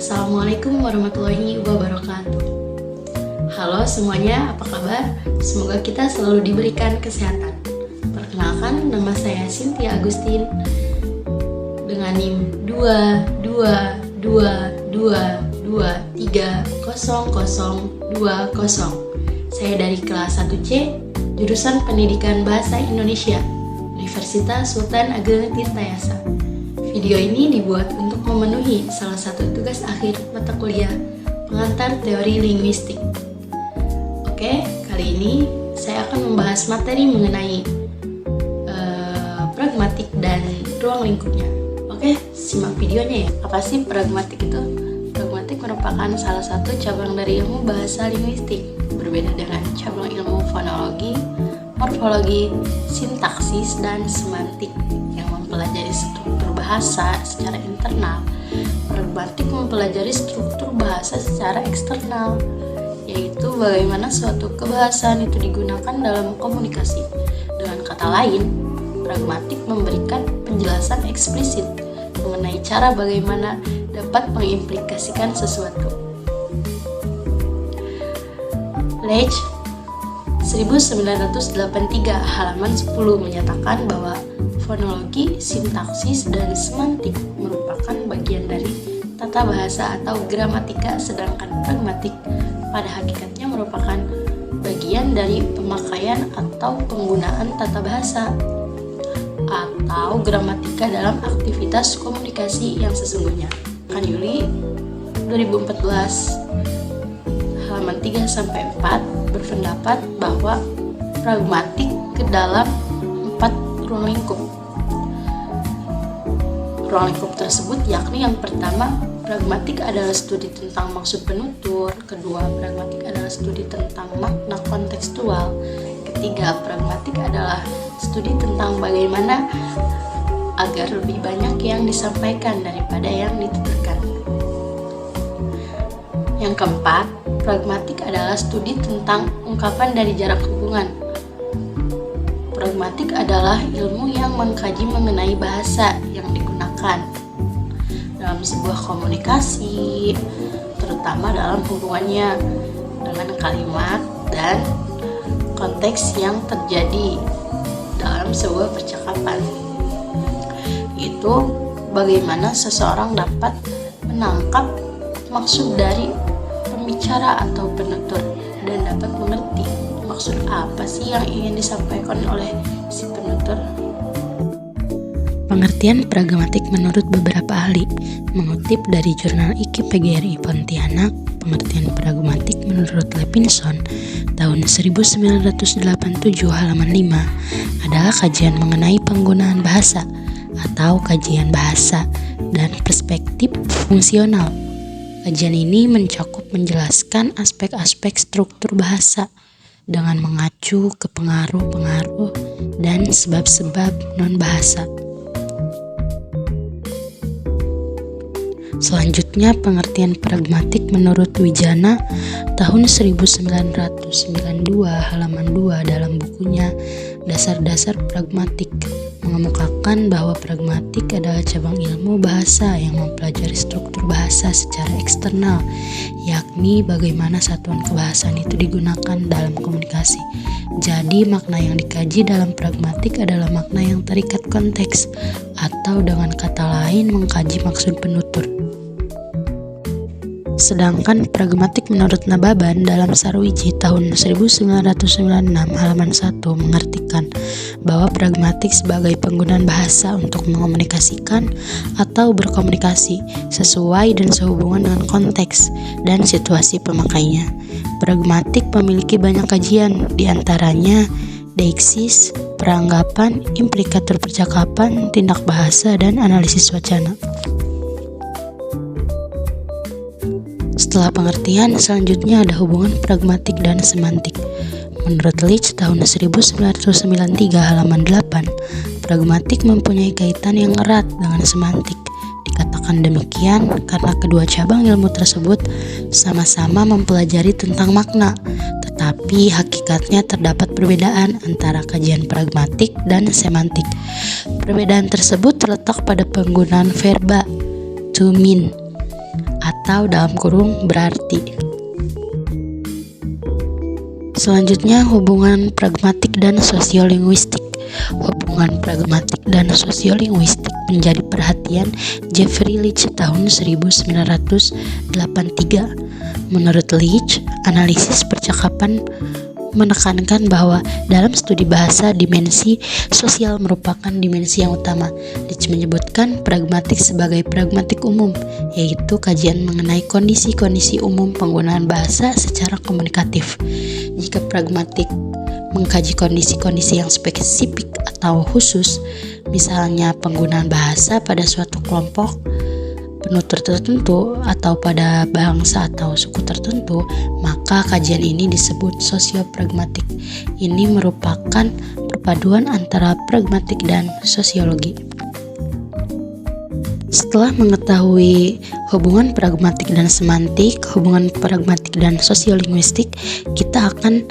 Assalamualaikum warahmatullahi wabarakatuh. Halo semuanya, apa kabar? Semoga kita selalu diberikan kesehatan. Perkenalkan, nama saya Cynthia Agustin dengan NIM 22222230020. Saya dari kelas 1C, jurusan Pendidikan Bahasa Indonesia, Universitas Sultan Ageng Tirtayasa. Video ini dibuat untuk memenuhi salah satu tugas akhir mata kuliah pengantar teori linguistik. Oke, kali ini saya akan membahas materi mengenai pragmatik dan ruang lingkupnya. Oke, simak videonya ya. Apa sih pragmatik itu? Pragmatik merupakan salah satu cabang dari ilmu bahasa linguistik, berbeda dengan cabang ilmu fonologi, morfologi, sintaksis, dan semantik yang mempelajari struktur bahasa secara internal. Pragmatik mempelajari struktur bahasa secara eksternal, yaitu bagaimana suatu kebahasaan itu digunakan dalam komunikasi. Dengan kata lain, pragmatik memberikan penjelasan eksplisit mengenai cara bagaimana dapat mengimplikasikan sesuatu. Leach 1983 halaman 10 menyatakan bahwa fonologi, sintaksis, dan semantik merupakan bagian dari tata bahasa atau gramatika, sedangkan pragmatik pada hakikatnya merupakan bagian dari pemakaian atau penggunaan tata bahasa atau gramatika dalam aktivitas komunikasi yang sesungguhnya. Kan Yuli 2014 halaman 3-4 berpendapat bahwa pragmatik ke dalam 4 ruang lingkup. Ruang lingkup tersebut yakni yang pertama, pragmatik adalah studi tentang maksud penutur. Kedua, pragmatik adalah studi tentang makna kontekstual. Ketiga, pragmatik adalah studi tentang bagaimana agar lebih banyak yang disampaikan daripada yang dituturkan. Yang keempat, pragmatik adalah studi tentang ungkapan dari jarak hubungan. Pragmatik adalah ilmu yang mengkaji mengenai bahasa yang digunakan dalam sebuah komunikasi, terutama dalam hubungannya dengan kalimat dan konteks yang terjadi dalam sebuah percakapan. Itu bagaimana seseorang dapat menangkap maksud dari pembicara atau penutur dan dapat mengerti maksud apa sih yang ingin disampaikan oleh si penutur. Pengertian pragmatik menurut beberapa ahli. Mengutip dari jurnal IKI PGRI Pontianak, pengertian pragmatik menurut Levinson tahun 1987 halaman 5 adalah kajian mengenai penggunaan bahasa atau kajian bahasa dan perspektif fungsional. Kajian ini mencakup menjelaskan aspek-aspek struktur bahasa dengan mengacu ke pengaruh-pengaruh dan sebab-sebab non-bahasa. Selanjutnya, pengertian pragmatik menurut Wijana tahun 1992 halaman 2 dalam bukunya Dasar-Dasar Pragmatik mengemukakan bahwa pragmatik adalah cabang ilmu bahasa yang mempelajari struktur bahasa secara eksternal, yakni bagaimana satuan kebahasaan itu digunakan dalam komunikasi. Jadi, makna yang dikaji dalam pragmatik adalah makna yang terikat konteks, atau dengan kata lain mengkaji maksud penutur. Sedangkan pragmatik menurut Nababan dalam Sarwiji tahun 1996 halaman 1 mengartikan bahwa pragmatik sebagai penggunaan bahasa untuk mengomunikasikan atau berkomunikasi sesuai dan sehubungan dengan konteks dan situasi pemakainya. Pragmatik memiliki banyak kajian, diantaranya deiksis, peranggapan, implikator percakapan, tindak bahasa, dan analisis wacana. Setelah pengertian, selanjutnya ada hubungan pragmatik dan semantik. Menurut Leach tahun 1993 halaman 8, pragmatik mempunyai kaitan yang erat dengan semantik. Dikatakan demikian karena kedua cabang ilmu tersebut sama-sama mempelajari tentang makna, tetapi hakikatnya terdapat perbedaan antara kajian pragmatik dan semantik. Perbedaan tersebut terletak pada penggunaan verba to mean atau dalam kurung berarti. Selanjutnya, hubungan pragmatik dan sosiolinguistik. Hubungan pragmatik dan sosiolinguistik menjadi perhatian Jeffrey Leach tahun 1983. Menurut Leach, analisis percakapan menekankan bahwa dalam studi bahasa dimensi sosial merupakan dimensi yang utama. Leach menyebutkan pragmatik sebagai pragmatik umum, yaitu kajian mengenai kondisi-kondisi umum penggunaan bahasa secara komunikatif. Jika pragmatik mengkaji kondisi-kondisi yang spesifik atau khusus, misalnya penggunaan bahasa pada suatu kelompok penutur tertentu atau pada bangsa atau suku tertentu, maka kajian ini disebut sosiopragmatik. Ini merupakan perpaduan antara pragmatik dan sosiologi. Setelah mengetahui hubungan pragmatik dan semantik, hubungan pragmatik dan sosiolinguistik, kita akan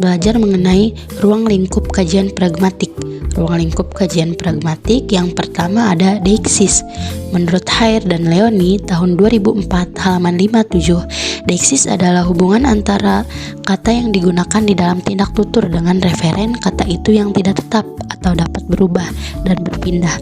belajar mengenai ruang lingkup kajian pragmatik. Ruang lingkup kajian pragmatik yang pertama ada deixis. Menurut Hare dan Leoni tahun 2004 halaman 57, deixis adalah hubungan antara kata yang digunakan di dalam tindak tutur dengan referen kata itu yang tidak tetap atau dapat berubah dan berpindah.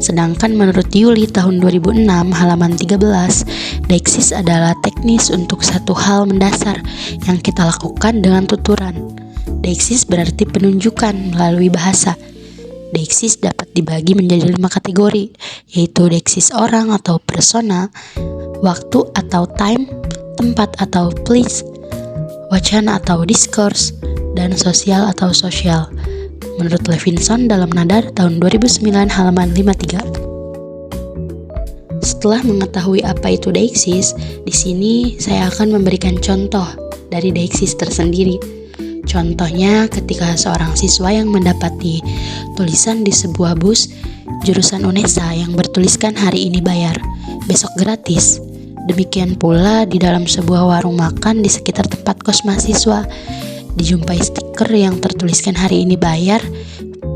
Sedangkan menurut Yuli tahun 2006 halaman 13, deixis adalah teknis untuk satu hal mendasar yang kita lakukan dengan tuturan. Deixis berarti penunjukan melalui bahasa. Deixis dapat dibagi menjadi 5 kategori, yaitu deixis orang atau persona, waktu atau time, tempat atau place, wacana atau discourse, dan sosial atau social. Menurut Levinson dalam Nadar tahun 2009 halaman 53. Setelah mengetahui apa itu deixis, di sini saya akan memberikan contoh dari deixis tersendiri. Contohnya ketika seorang siswa yang mendapati tulisan di sebuah bus jurusan UNESA yang bertuliskan hari ini bayar, besok gratis. Demikian pula di dalam sebuah warung makan di sekitar tempat kos mahasiswa, dijumpai stiker yang tertuliskan hari ini bayar,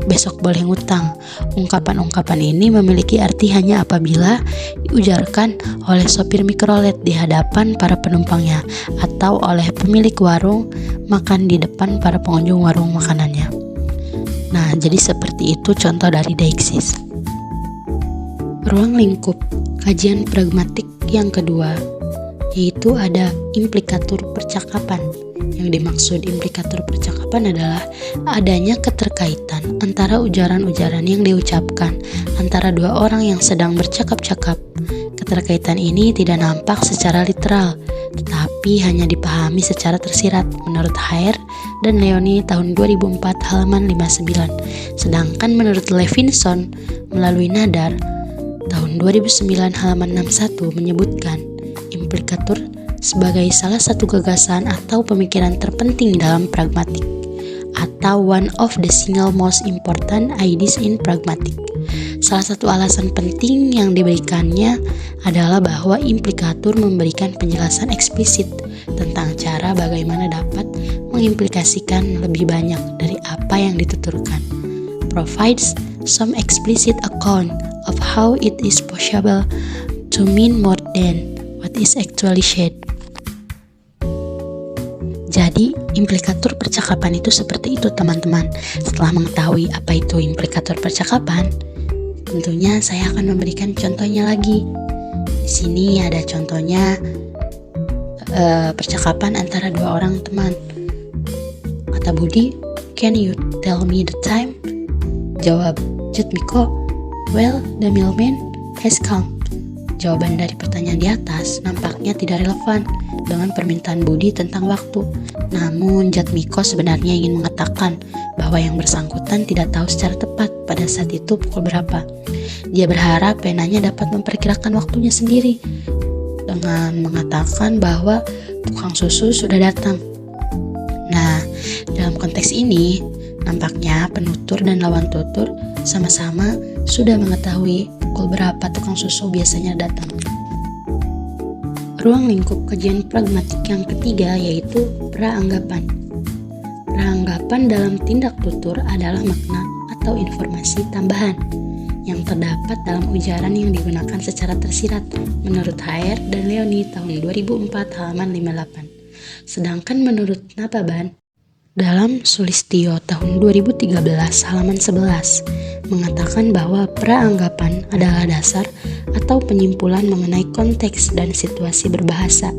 besok boleh ngutang. Ungkapan-ungkapan ini memiliki arti hanya apabila diujarkan oleh sopir mikrolet di hadapan para penumpangnya atau oleh pemilik warung makan di depan para pengunjung warung makanannya. Nah, jadi seperti itu contoh dari deixis. Ruang lingkup kajian pragmatik yang kedua yaitu ada implikatur percakapan. Yang dimaksud implikatur percakapan adalah adanya keterkaitan antara ujaran-ujaran yang diucapkan antara dua orang yang sedang bercakap-cakap. Keterkaitan ini tidak nampak secara literal, tetapi hanya dipahami secara tersirat menurut Hare dan Leoni tahun 2004 halaman 59. Sedangkan menurut Levinson melalui Nadar tahun 2009 halaman 61 menyebutkan implikatur sebagai salah satu gagasan atau pemikiran terpenting dalam pragmatik atau one of the single most important ideas in pragmatic. Salah satu alasan penting yang diberikannya adalah bahwa implikatur memberikan penjelasan eksplisit tentang cara bagaimana dapat mengimplikasikan lebih banyak dari apa yang dituturkan. Provides some explicit account of how it is possible to mean more than what is actually said. Jadi, implikatur percakapan itu seperti itu, teman-teman. Setelah mengetahui apa itu implikatur percakapan, tentunya saya akan memberikan contohnya lagi. Di sini ada contohnya percakapan antara dua orang teman. Kata Budi, "Can you tell me the time?" Jawab Jatmiko, "Well, the mailman has come." Jawaban dari pertanyaan di atas nampaknya tidak relevan dengan permintaan Budi tentang waktu. Namun Jatmiko sebenarnya ingin mengatakan bahwa yang bersangkutan tidak tahu secara tepat pada saat itu pukul berapa. Dia berharap penanya dapat memperkirakan waktunya sendiri dengan mengatakan bahwa tukang susu sudah datang. Nah, dalam konteks ini nampaknya penutur dan lawan tutur sama-sama sudah mengetahui pukul berapa tukang susu biasanya datang. Ruang lingkup kajian pragmatik yang ketiga yaitu praanggapan. Praanggapan dalam tindak tutur adalah makna atau informasi tambahan yang terdapat dalam ujaran yang digunakan secara tersirat menurut HR dan Leoni tahun 2004 halaman 58. Sedangkan menurut Nababan dalam Sulistyo tahun 2013 halaman 11 mengatakan bahwa praanggapan adalah dasar atau penyimpulan mengenai konteks dan situasi berbahasa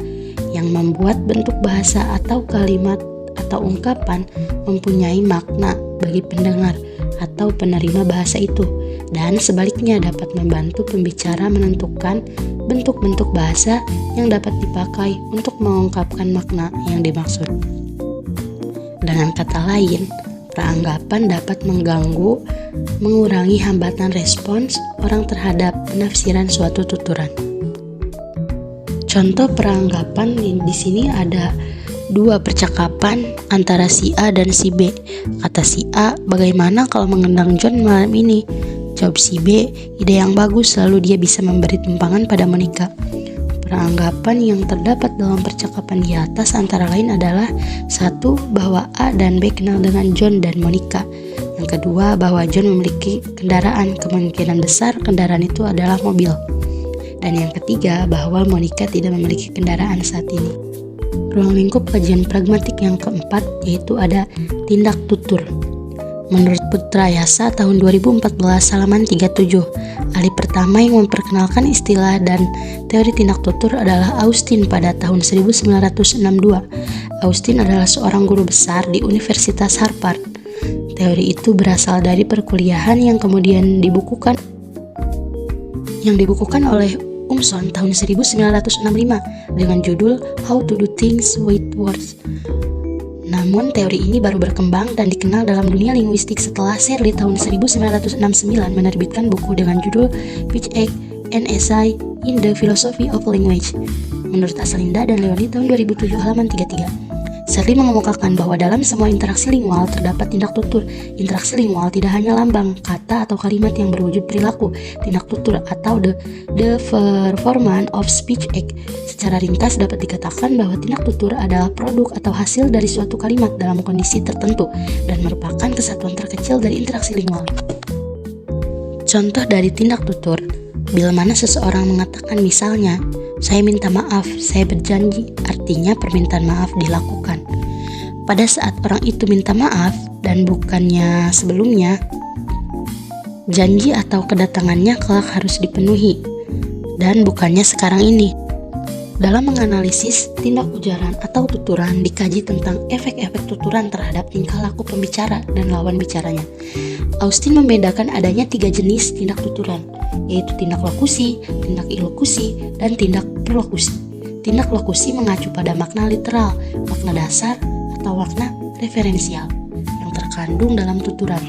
yang membuat bentuk bahasa atau kalimat atau ungkapan mempunyai makna bagi pendengar atau penerima bahasa itu, dan sebaliknya dapat membantu pembicara menentukan bentuk-bentuk bahasa yang dapat dipakai untuk mengungkapkan makna yang dimaksud. Dengan kata lain, praanggapan dapat mengganggu, mengurangi hambatan respons orang terhadap penafsiran suatu tuturan. Contoh praanggapan di sini ada dua percakapan antara si A dan si B. Kata si A, "Bagaimana kalau mengundang John malam ini?" Jawab si B, "Ide yang bagus, lalu dia bisa memberi tumpangan pada Monica." Peranggapan yang terdapat dalam percakapan di atas antara lain adalah: 1. Bahwa A dan B kenal dengan John dan Monica. Yang kedua, bahwa John memiliki kendaraan, kemungkinan besar kendaraan itu adalah mobil. Dan yang ketiga, bahwa Monica tidak memiliki kendaraan saat ini. Ruang lingkup kajian pragmatik yang keempat yaitu ada tindak tutur. Menurut Putra Yasa tahun 2014 halaman 37, ahli pertama yang memperkenalkan istilah dan teori tindak tutur adalah Austin pada tahun 1962. Austin adalah seorang guru besar di Universitas Harvard. Teori itu berasal dari perkuliahan yang kemudian dibukukan oleh Umson tahun 1965 dengan judul How to Do Things with Words. Namun teori ini baru berkembang dan dikenal dalam dunia linguistik setelah Searle tahun 1969 menerbitkan buku dengan judul Speech Act, an Essay in the Philosophy of Language. Menurut Aslinda dan Leoni tahun 2007 halaman 33. Searle mengemukakan bahwa dalam semua interaksi lingual terdapat tindak tutur. Interaksi lingual tidak hanya lambang, kata, atau kalimat yang berwujud perilaku. Tindak tutur atau the performance of speech act. Secara ringkas dapat dikatakan bahwa tindak tutur adalah produk atau hasil dari suatu kalimat dalam kondisi tertentu dan merupakan kesatuan terkecil dari interaksi lingual. Contoh dari tindak tutur, bila mana seseorang mengatakan misalnya, "Saya minta maaf, saya berjanji," artinya permintaan maaf dilakukan. Pada saat orang itu minta maaf dan bukannya sebelumnya, janji atau kedatangannya kelak harus dipenuhi dan bukannya sekarang ini. Dalam menganalisis tindak ujaran atau tuturan dikaji tentang efek-efek tuturan terhadap tingkah laku pembicara dan lawan bicaranya. Austin membedakan adanya 3 jenis tindak tuturan, yaitu tindak lokusi, tindak ilokusi, dan tindak perlokusi. Tindak lokusi mengacu pada makna literal, makna dasar, atau makna referensial yang terkandung dalam tuturan.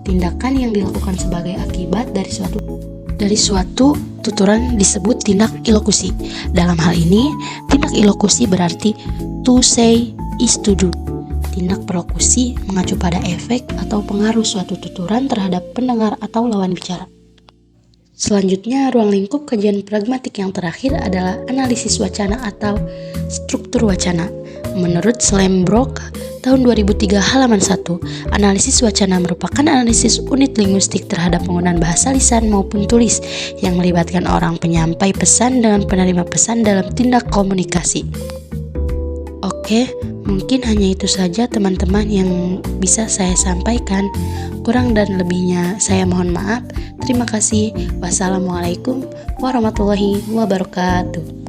Tindakan yang dilakukan sebagai akibat dari suatu tuturan disebut tindak ilokusi. Dalam hal ini, tindak ilokusi berarti to say is to do. Tindak perlokusi mengacu pada efek atau pengaruh suatu tuturan terhadap pendengar atau lawan bicara. Selanjutnya, ruang lingkup kajian pragmatik yang terakhir adalah analisis wacana atau struktur wacana. Menurut Slembrook tahun 2003 halaman 1, analisis wacana merupakan analisis unit linguistik terhadap penggunaan bahasa lisan maupun tulis yang melibatkan orang penyampai pesan dengan penerima pesan dalam tindak komunikasi. Oke, mungkin hanya itu saja teman-teman yang bisa saya sampaikan. Kurang dan lebihnya saya mohon maaf. Terima kasih. Wassalamualaikum warahmatullahi wabarakatuh.